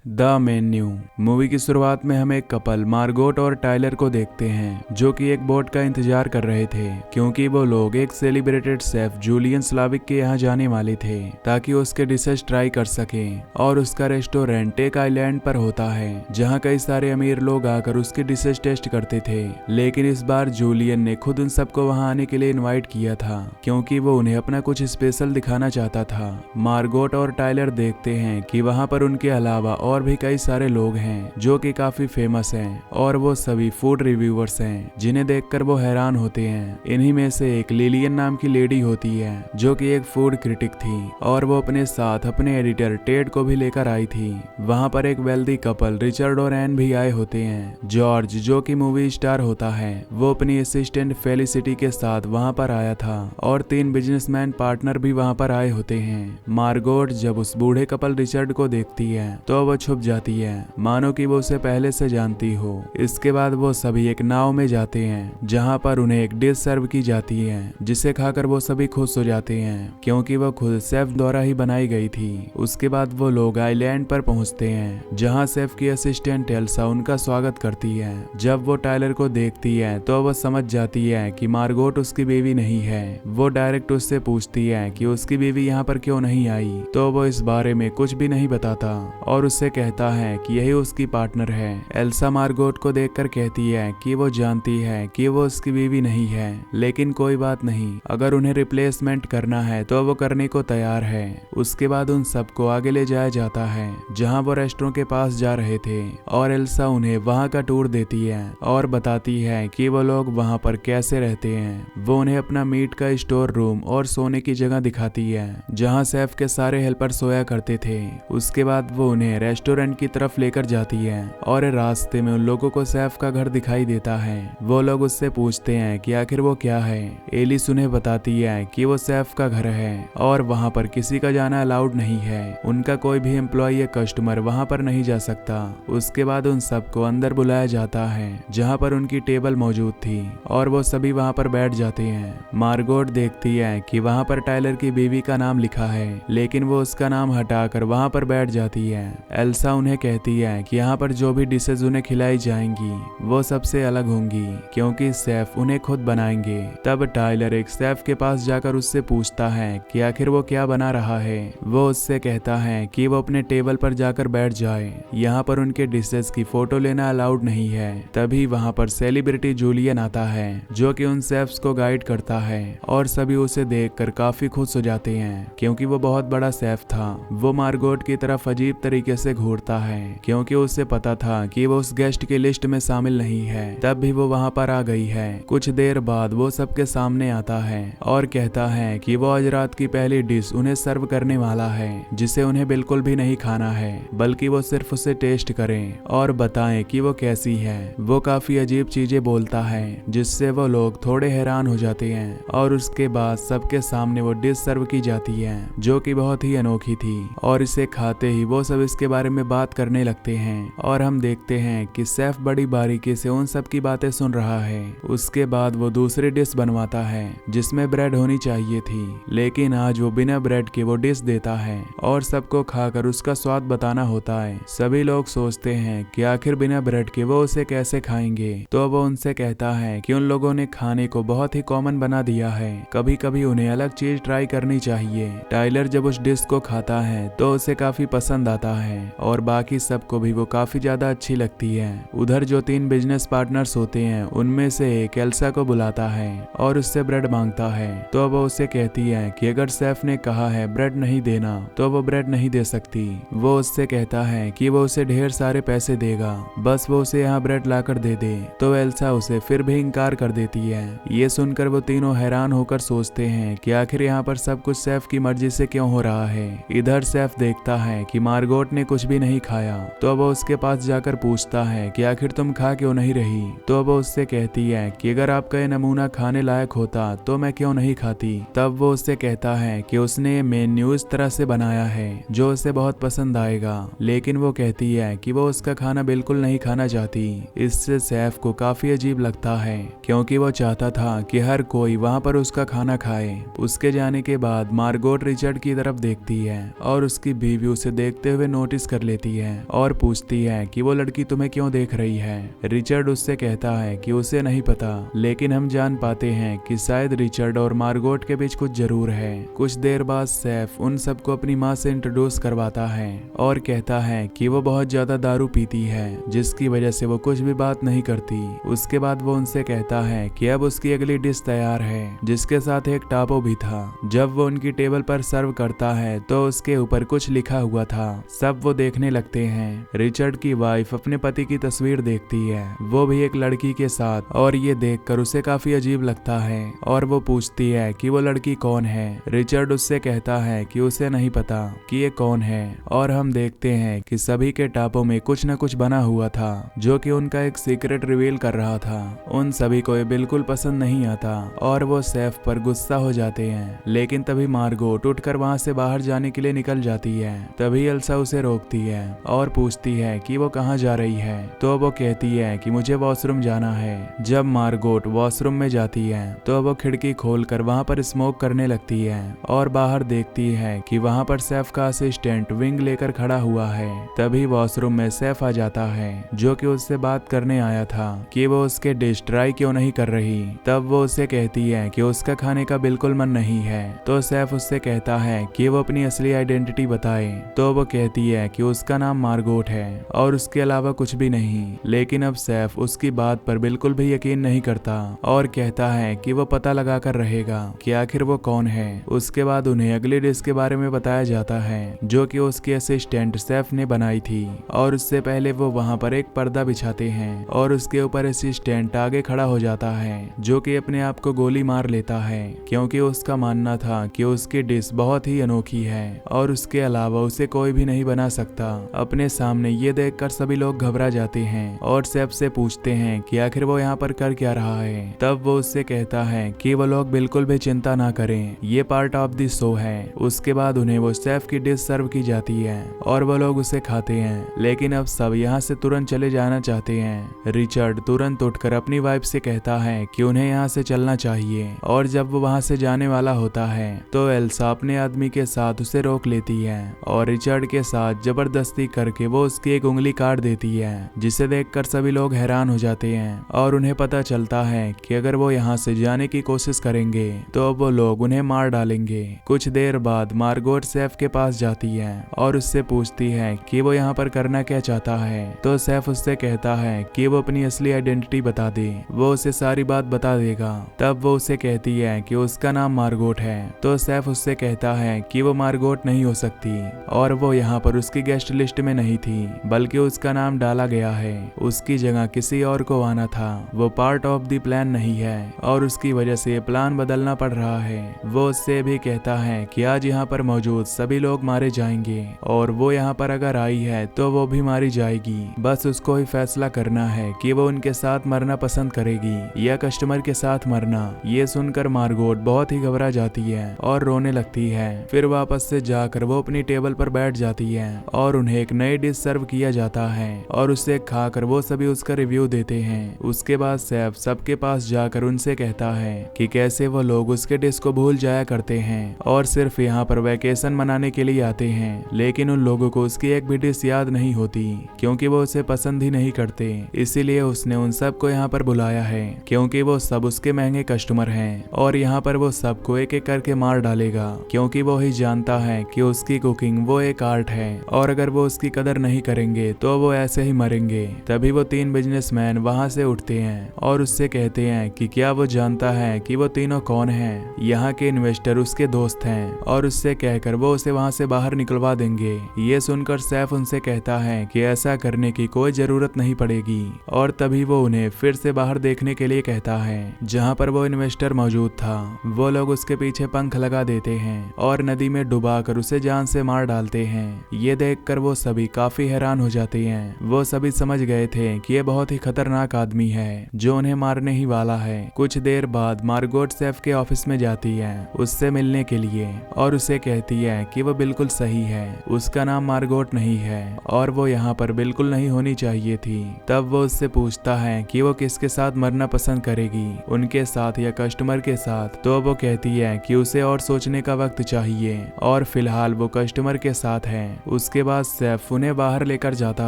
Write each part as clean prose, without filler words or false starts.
The menu. Movie की शुरुआत में हम एक कपल मार्गोट और टाइलर को देखते हैं जो कि एक बोट का इंतजार कर रहे थे क्योंकि वो लोग एक सेलिब्रेटेड शेफ जूलियन स्लाविक के यहाँ जाने वाले थे ताकि उसके डिशेस ट्राई कर सकें। और उसका रेस्टोरेंट एक आइलैंड पर होता है जहाँ कई सारे अमीर लोग आकर उसकी डिशेस टेस्ट करते थे। लेकिन इस बार जूलियन ने खुद उन सबको वहाँ आने के लिए इन्वाइट किया था क्योंकि वो उन्हें अपना कुछ स्पेशल दिखाना चाहता था। मार्गोट और टाइलर देखते हैं कि वहाँ पर उनके अलावा और भी कई सारे लोग हैं जो कि काफी फेमस हैं और वो सभी फूड रिव्यूअर्स हैं जिन्हें देखकर वो हैरान होते हैं। इन्हीं में से एक लिलियन नाम की लेडी होती है जो कि एक फूड क्रिटिक थी और वो अपने साथ अपने एडिटर टेड को भी लेकर आई थी। वहाँ पर एक वेल्दी कपल रिचर्ड और एन भी आए होते हैं। जॉर्ज जो कि मूवी स्टार होता है वो अपनी असिस्टेंट फेलिसिटी के साथ वहाँ पर आया था और 3 बिजनेसमैन पार्टनर भी वहाँ पर आए होते हैं। मार्गोट जब उस बूढ़े कपल रिचर्ड को देखती है तो वो छुप जाती है मानो कि वो उसे पहले से जानती हो। इसके बाद वो सभी एक नाव में जाते हैं जहाँ पर उन्हें एक डिश सर्व की जाती है जिसे खाकर वो सभी खुश हो जाते हैं क्योंकि वो खुद शेफ द्वारा ही बनाई गई थी। उसके बाद वो लोग आइलैंड पर पहुँचते हैं जहाँ शेफ की असिस्टेंट एल्सा उनका स्वागत करती है। जब वो टाइलर को देखती है तो वो समझ जाती है कि मार्गोट उसकी बीवी नहीं है। वो डायरेक्ट उससे पूछती है कि उसकी बीवी यहाँ पर क्यों नहीं आई तो वो इस बारे में कुछ भी नहीं बताता और उससे कहता है कि यही उसकी पार्टनर है। एल्सा मार्गोट को देखकर कहती है कि वो जानती है कि वो उसकी बीवी नहीं है लेकिन कोई बात नहीं, अगर उन्हें रिप्लेसमेंट करना है तो वो करने को तैयार है। उसके बाद उन सबको आगे ले जाया जाता है जहां वो रेस्टोरेंट के पास जा रहे थे और एल्सा उन्हें वहां का टूर देती है और बताती है कि वो लोग वहां पर कैसे रहते हैं। वो उन्हें अपना मीट का स्टोर रूम और सोने की जगह दिखाती है जहाँ शेफ के सारे हेल्पर सोया करते थे। उसके बाद वो उन्हें रेस्टोरेंट की तरफ लेकर जाती है और रास्ते में उन लोगों को शेफ का घर दिखाई देता है। वो लोग उससे पूछते हैं कि आखिर वो क्या है। एलिस उन्हें बताती है कि वो शेफ का घर है और वहाँ पर किसी का जाना अलाउड नहीं है। उनका कोई भी एम्प्लॉय या कस्टमर वहाँ पर नहीं जा सकता। उसके बाद उन सबको अंदर बुलाया जाता है जहाँ पर उनकी टेबल मौजूद थी और वो सभी वहाँ पर बैठ जाते हैं। मार्गोट देखती है कि वहाँ पर टाइलर की बीवी का नाम लिखा है लेकिन वो उसका नाम हटाकर वहाँ पर बैठ जाती है। एल्सा उन्हें कहती है कि यहाँ पर जो भी डिशेज उन्हें खिलाई जाएंगी वो सबसे अलग होंगी क्योंकि शेफ उन्हें खुद बनाएंगे। तब टाइलर एक शेफ के पास जाकर उससे पूछता है कि आखिर वो क्या बना रहा है। वो उससे कहता है कि वो अपने टेबल पर जाकर बैठ जाए, यहाँ पर उनके डिशेज की फोटो लेना अलाउड नहीं है। तभी वहाँ पर सेलिब्रिटी जूलियन आता है जो कि उन शेफ्स को गाइड करता है और सभी उसे देखकर काफी खुश हो जाते हैं क्योंकि वो बहुत बड़ा शेफ था। वो मार्गोट की तरफ अजीब तरीके से घूरता है क्योंकि उसे पता था कि वो उस गेस्ट की लिस्ट में शामिल नहीं है। तब भी वो वहाँ पर आ गई है। कुछ देर बाद वो सबके सामने आता है और कहता है कि वो आज रात की पहली डिश उन्हें सर्व करने वाला है जिसे उन्हें बिल्कुल भी नहीं खाना है बल्कि वो सिर्फ उसे टेस्ट करें और बताएं कि वो कैसी है। वो काफी अजीब चीजें बोलता है जिससे वो लोग थोड़े हैरान हो जाते हैं और उसके बाद सबके सामने वो डिश सर्व की जाती है जो कि बहुत ही अनोखी थी और इसे खाते ही वो सब इसके बारे में बात करने लगते हैं और हम देखते हैं कि शेफ बड़ी बारीकी से उन सब की बातें सुन रहा है। उसके बाद वो दूसरी डिश बनवाता है जिसमें ब्रेड होनी चाहिए थी लेकिन आज वो बिना ब्रेड के वो डिश देता है और सबको खाकर उसका स्वाद बताना होता है। सभी लोग सोचते हैं कि आखिर बिना ब्रेड के वो उसे कैसे खाएंगे तो वो उनसे कहता है कि उन लोगों ने खाने को बहुत ही कॉमन बना दिया है, कभी कभी उन्हें अलग चीज ट्राई करनी चाहिए। टाइलर जब उस डिश को खाता है तो उसे काफी पसंद आता है और बाकी सबको भी वो काफी ज्यादा अच्छी लगती है। उधर जो 3 बिजनेस पार्टनर्स होते हैं उनमें से एक एल्सा को बुलाता है और उससे ब्रेड मांगता है तो वो उसे कहती है कि अगर शेफ ने कहा है ब्रेड नहीं देना तो वो ब्रेड नहीं दे सकती। वो उससे कहता है कि वो उसे ढेर सारे पैसे देगा बस वो उसे यहाँ ब्रेड लाकर दे दे तो एल्सा उसे फिर भी इनकार कर देती है। ये सुनकर वो तीनों हैरान होकर सोचते हैं कि आखिर यहाँ पर सब कुछ शेफ की मर्जी से क्यों हो रहा है। इधर शेफ देखता है कि मार्गोट ने कुछ भी नहीं खाया तो वो उसके पास जाकर पूछता है कि आखिर तुम खा क्यों नहीं रही। तो वो उससे कहती है कि अगर आपका ये नमूना खाने लायक होता तो मैं क्यों नहीं खाती। तब वो उससे कहता है कि उसने ये मेन्यू इस तरह से बनाया है जो उसे बहुत पसंद आएगा लेकिन वो कहती है कि वो उसका खाना बिल्कुल नहीं खाना चाहती। इससे शेफ को काफी अजीब लगता है क्योंकि वो चाहता था कि हर कोई वहाँ पर उसका खाना खाए। उसके जाने के बाद मार्गोट रिचर्ड की तरफ देखती है और उसकी बीवी उसे देखते हुए नोटिस कर लेती है और पूछती है कि वो लड़की तुम्हें क्यों देख रही है। रिचर्ड उससे कहता है कि उसे नहीं पता, लेकिन हम जान पाते हैं कि शायद रिचर्ड और मार्गोट के बीच कुछ जरूर है। कुछ देर बाद सैफ उन सबको अपनी माँ से इंट्रोड्यूस करवाता है और कहता है कि वो बहुत ज्यादा दारू पीती है, जिसकी वजह से वो कुछ भी बात नहीं करती। उसके बाद वो उनसे कहता है कि अब उसकी अगली डिश तैयार है, जिसके साथ एक टापो भी था। जब वो उनकी टेबल पर सर्व करता है तो उसके ऊपर कुछ लिखा हुआ था। सब वो देखने लगते हैं। रिचर्ड की वाइफ अपने पति की तस्वीर देखती है, वो भी एक लड़की के साथ, और ये देखकर उसे काफी अजीब लगता है और वो पूछती है कि वो लड़की कौन है। रिचर्ड उससे कहता है कि उसे नहीं पता कि ये कौन है, और हम देखते हैं कि सभी के टापों में कुछ न कुछ बना हुआ था जो कि उनका एक सीक्रेट रिवील कर रहा था। उन सभी को ये बिल्कुल पसंद नहीं आता और वो सैफ पर गुस्सा हो जाते हैं। लेकिन तभी मार्गोट उठकर वहां से बाहर जाने के लिए निकल जाती है। तभी एल्सा उसे रोकती है और पूछती है कि वो कहाँ जा रही है। तो वो कहती है कि मुझे वॉशरूम जाना है। जब मार्गोट वॉशरूम में जाती है तो वो खिड़की खोलकर वहां पर स्मोक करने लगती है और बाहर देखती है कि वहां पर सैफ का असिस्टेंट विंग लेकर खड़ा हुआ है। तभी वॉशरूम में सैफ आ जाता है, जो कि उससे बात करने आया था कि वो उसके डिश ट्राई क्यों नहीं कर रही। तब वो उससे कहती है कि उसका खाने का बिल्कुल मन नहीं है। तो सैफ उससे कहता है कि वो अपनी असली आइडेंटिटी बताए। तो वो कहती है कि उसका नाम मार्गोट है और उसके अलावा कुछ भी नहीं। लेकिन अब सैफ उसकी बात पर बिल्कुल भी यकीन नहीं करता और कहता है कि वो पता लगा कर रहेगा कि आखिर वो कौन है। उसके बाद उन्हें अगली डिश के बारे में बताया जाता है, जो कि उसके असिस्टेंट सैफ ने बनाई थी। और उससे पहले वो वहां पर एक पर्दा बिछाते हैं और उसके ऊपर असिस्टेंट आगे खड़ा हो जाता है, जो कि अपने आप को गोली मार लेता है, क्योंकि उसका मानना था कि उसकी डिश बहुत ही अनोखी है और उसके अलावा उसे कोई भी नहीं बना सकता। अपने सामने ये देखकर सभी लोग घबरा जाते हैं और सैफ से पूछते हैं कि आखिर वो यहाँ पर कर क्या रहा है। तब वो उससे कहता है कि वो लोग बिल्कुल भी चिंता ना करें, ये पार्ट ऑफ द शो है। उसके बाद उन्हें वो सैफ की डिश सर्व की जाती है और वो लोग उसे खाते हैं। लेकिन अब सब यहाँ से तुरंत चले जाना चाहते हैं। रिचर्ड तुरंत उठकर अपनी वाइफ से कहता है कि उन्हें यहाँ से चलना चाहिए, और जब वो वहाँ से जाने वाला होता है तो एल्सा अपने आदमी के साथ उसे रोक लेती है और रिचर्ड के साथ जबरदस्ती करके वो उसकी एक उंगली काट देती है, जिसे देखकर सभी लोग हैरान हो जाते हैं और उन्हें पता चलता है कि अगर वो यहाँ से जाने की कोशिश करेंगे तो वो लोग उन्हें मार डालेंगे। कुछ देर बाद मार्गोट सैफ के पास जाती है और उससे पूछती है कि वो यहाँ पर करना क्या चाहता है। तो सैफ उससे कहता है कि वो अपनी असली आइडेंटिटी बता दे, वो उसे सारी बात बता देगा। तब वो उसे कहती है कि उसका नाम मार्गोट है। तो सैफ उससे कहता है कि वो मार्गोट नहीं हो सकती और वो यहाँ पर उसकी गेस्ट लिस्ट में नहीं थी, बल्कि उसका नाम डाला गया है। उसकी जगह किसी और को आना था। वो पार्ट ऑफ द प्लान नहीं है और उसकी वजह से ये प्लान बदलना पड़ रहा है। वो उससे भी कहता है कि आज यहाँ पर मौजूद सभी लोग मारे जाएंगे और वो यहाँ पर अगर आई है तो वो भी मारी जाएगी। बस उसको ही फैसला करना है कि वो उनके साथ मरना पसंद करेगी या कस्टमर के साथ मरना। ये सुनकर मार्गोट बहुत ही घबरा जाती है और रोने लगती है। फिर वापस से जाकर वो अपनी टेबल पर बैठ जाती है और उन्हें एक नई डिश सर्व किया जाता है और उसे खाकर वो सभी उसका रिव्यू देते हैं। उसके बाद सैफ सबके पास जाकर उनसे कहता है कि कैसे वो लोग उसके डिश को भूल जाया करते हैं और सिर्फ यहाँ पर वैकेशन मनाने के लिए आते हैं, लेकिन उन लोगों को उसकी एक भी डिश याद नहीं होती क्योंकि वो उसे पसंद ही नहीं करते। इसीलिए उसने उन सबको यहाँ पर बुलाया है क्योंकि वो सब उसके महंगे कस्टमर हैं और यहाँ पर वो सबको एक एक करके मार डालेगा, क्योंकि वो ही जानता है कि उसकी कुकिंग वो एक आर्ट है और अगर वो उसकी कदर नहीं करेंगे तो वो ऐसे ही मरेंगे। तभी वो 3 बिजनेसमैन वहाँ से उठते हैं और उससे कहते हैं कि क्या वो जानता है कि वो तीनों कौन हैं। यहाँ के इन्वेस्टर उसके दोस्त हैं और उससे कहकर वो उसे वहाँ से बाहर निकलवा देंगे। ये सुनकर सैफ उनसे कहता है कि ऐसा करने की कोई जरूरत नहीं पड़ेगी और तभी वो उन्हें फिर से बाहर देखने के लिए कहता है जहाँ पर वो इन्वेस्टर मौजूद था। वो लोग उसके पीछे पंख लगा देते हैं और नदी में डुबा कर उसे जान से मार डालते हैं। ये देखकर वो सभी काफी हैरान हो जाते हैं। वो सभी समझ गए थे कि ये बहुत ही खतरनाक आदमी है जो उन्हें मारने ही वाला है। कुछ देर बाद मार्गोट सैफ के ऑफिस में जाती है उससे मिलने के लिए और उसे कहती है कि वो बिल्कुल सही है, उसका नाम मार्गोट नहीं है और वो यहाँ पर बिल्कुल नहीं होनी चाहिए थी। तब वो उससे पूछता है कि वो किसके साथ मरना पसंद करेगी, उनके साथ या कस्टमर के साथ। तो वो कहती है कि उसे और सोचने का वक्त चाहिए और फिलहाल वो कस्टमर के साथ है। उसके इसके बाद सैफ उन्हें बाहर लेकर जाता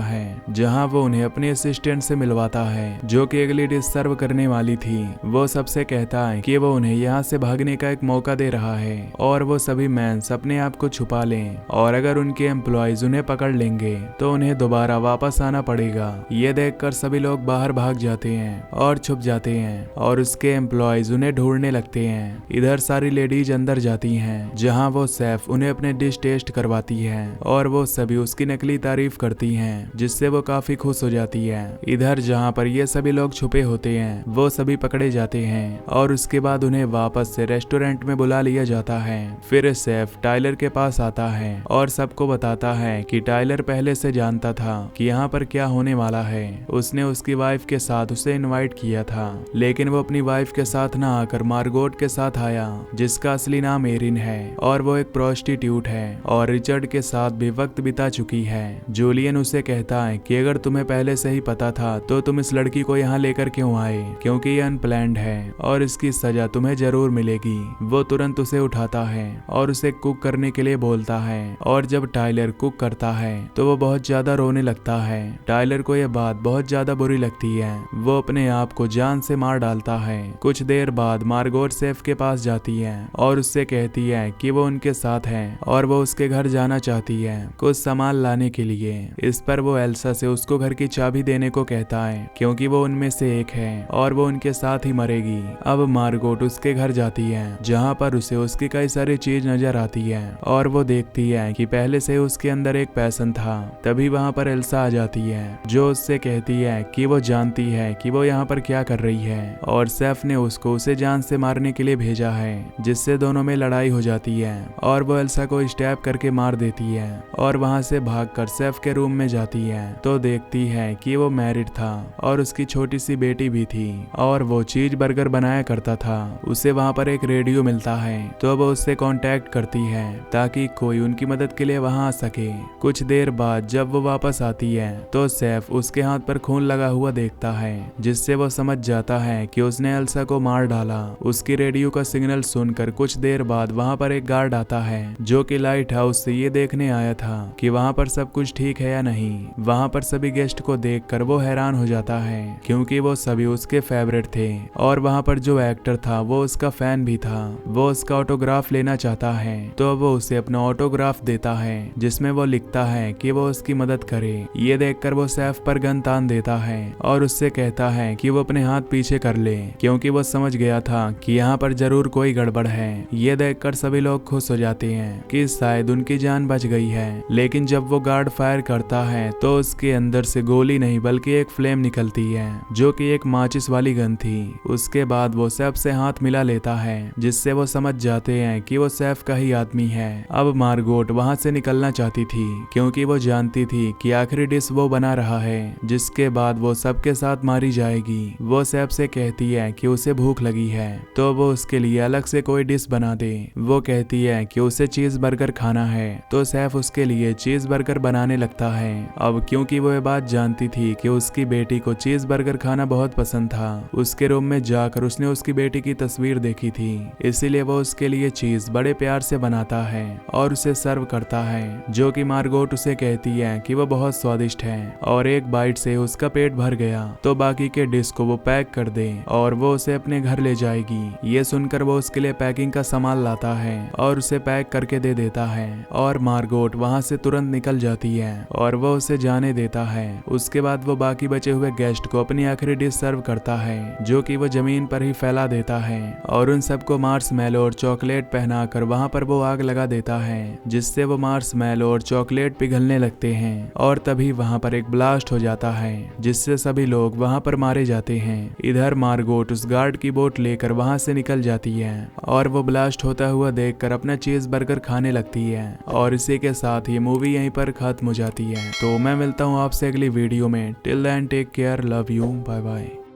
है जहां वो उन्हें अपने असिस्टेंट से मिलवाता है जो कि अगली डिश सर्व करने वाली थी। वो सबसे कहता है कि वो उन्हें यहाँ से भागने का एक मौका दे रहा है और वो सभी मैन्स अपने आप को छुपा लें और अगर उनके एम्प्लॉयज उन्हें पकड़ लेंगे तो उन्हें दोबारा वापस आना पड़ेगा। ये देखकर सभी लोग बाहर भाग जाते हैं और छुप जाते हैं और उसके एम्प्लॉयज उन्हें ढूंढने लगते हैं। इधर सारी लेडीज अंदर जाती हैं जहां वो सैफ उन्हें अपने डिश टेस्ट करवाती है और वो सभी उसकी नकली तारीफ करती हैं जिससे वो काफी खुश हो जाती है। इधर जहां पर ये सभी लोग छुपे होते हैं वो सभी पकड़े जाते हैं और उसके बाद उन्हें वापस से रेस्टोरेंट में बुला लिया जाता है। फिर सैफ टाइलर के पास आता है और सबको बताता है कि टाइलर पहले से जानता था कि यहाँ पर क्या होने वाला है। उसने उसकी वाइफ के साथ उसे इनवाइट किया था लेकिन वो अपनी वाइफ के साथ ना आकर मार्गोट के साथ आया जिसका असली नाम एरिन है और वो एक प्रोस्टिट्यूट है और रिचर्ड के साथ भी वक्त बिता चुकी है। जूलियन उसे कहता है कि अगर तुम्हें पहले से ही पता था तो तुम इस लड़की को यहाँ लेकर क्यों आए, क्योंकि ये अनप्लैंड है और इसकी सजा तुम्हें जरूर मिलेगी। वो तुरंत उसे उठाता है और उसे कुक करने के लिए बोलता है और जब टाइलर कुक करता है तो वो बहुत ज्यादा रोने लगता है। टाइलर को यह बात बहुत ज्यादा बुरी लगती है। वो अपने आप को जान से मार डालता है। कुछ देर बाद मार्गोट सैफ के पास जाती है और उससे कहती है कि वो उनके साथ है और वो उसके घर जाना चाहती है कुछ सामान लाने के लिए। इस पर वो एल्सा से उसको घर की चाबी देने को कहता है क्योंकि वो उनमें से एक है और वो उनके साथ ही मरेगी। अब मार्गोट उसके घर जाती है जहाँ पर उसे उसकी कई सारी चीज नजर आती है और वो देखती है कि पहले से उसके अंदर एक पैशन था। तभी वहाँ पर एल्सा आ जाती है जो उससे कहती है कि वो जानती है कि वो यहाँ पर क्या कर रही है और सैफ ने उसको उसे जान से मारने के लिए भेजा है जिससे दोनों में लड़ाई हो जाती है और वो एल्सा को स्टैब करके मार देती है और वहाँ से भागकर सैफ के रूम में जाती है तो देखती है कि वो मैरिड था और उसकी छोटी सी बेटी भी थी और वो चीज बर्गर बनाया करता था। उसे वहाँ पर एक रेडियो मिलता है तो वो उससे कांटेक्ट करती है ताकि कोई उनकी मदद के लिए वहाँ आ सके। कुछ देर बाद जब वो वापस आती है तो सैफ उसके हाथ पर खून लगा हुआ देखता है जिससे वो समझ जाता है कि उसने एल्सा को मार डाला। उसकी रेडियो का सिग्नल सुनकर कुछ देर बाद वहाँ पर एक गार्ड आता है जो कि लाइट हाउस से ये देखने आया था कि वहाँ पर सब कुछ ठीक है या नहीं। वहाँ पर सभी गेस्ट को देखकर वो हैरान हो जाता है क्योंकि वो सभी उसके फेवरेट थे और वहाँ पर जो एक्टर था वो उसका फैन भी था। वो उसका ऑटोग्राफ लेना चाहता है तो वो उसे अपना ऑटोग्राफ देता है जिसमें वो लिखता है कि वो उसकी मदद करे। ये देखकर वो सैफ पर गन तान देता है और उससे कहता है कि वो अपने हाथ पीछे कर ले क्योंकि वो समझ गया था कि यहाँ पर जरूर कोई गड़बड़ है। ये देखकर सभी लोग खुश हो जाते हैं कि शायद उनकी जान बच गई है। लेकिन जब वो गार्ड फायर करता है तो उसके अंदर से गोली नहीं बल्कि एक फ्लेम निकलती है जो कि एक माचिस वाली गन थी। उसके बाद वो सैफ से हाथ मिला लेता है जिससे वो समझ जाते हैं कि वो सैफ का ही आदमी है। अब मार्गोट वहां से निकलना चाहती थी क्योंकि वो जानती थी कि आखिरी डिश वो बना रहा है जिसके बाद वो सबके साथ मारी जाएगी। वो सैफ से कहती है कि उसे भूख लगी है तो वो उसके लिए अलग से कोई डिश बना दे। वो कहती है कि उसे चीज बर्गर खाना है तो सैफ उसके लिए चीज बर्गर बनाने लगता है। अब क्योंकि वो ये बात जानती थी कि उसकी बेटी को चीज बर्गर खाना बहुत पसंद था, उसके रूम में जाकर उसने उसकी बेटी की तस्वीर देखी थी, इसीलिए वो उसके लिए चीज बड़े प्यार से बनाता है और उसे सर्व करता है जो कि मार्गोट उसे कहती है कि वो बहुत स्वादिष्ट है और एक बाइट से उसका पेट भर गया तो बाकी के डिश को वो पैक कर दे और वो उसे अपने घर ले जाएगी। ये सुनकर वो उसके लिए पैकिंग का सामान लाता है और उसे पैक करके दे देता है और मार्गोट वहां से तुरंत निकल जाती है और वो उसे जाने देता है। उसके बाद वो बाकी बचे हुए गेस्ट को अपनी आखिरी डिश सर्व करता है जो कि वो जमीन पर ही फैला देता है और उन सबको मार्शमैलो और चॉकलेट पहनाकर वहां पर वो आग लगा देता है जिससे वो मार्शमैलो और चॉकलेट पिघलने लगते हैं और तभी वहां पर एक ब्लास्ट हो जाता है जिससे सभी लोग वहां पर मारे जाते हैं। इधर मार्गोट उस गार्ड की बोट लेकर वहां से निकल जाती है और वो ब्लास्ट होता हुआ देखकर अपना चीज बर्गर खाने लगती है और इसी के साथ ये मूवी यहीं पर खत्म हो जाती है। तो मैं मिलता हूँ आपसे अगली वीडियो में। Till then take care, love you, bye bye.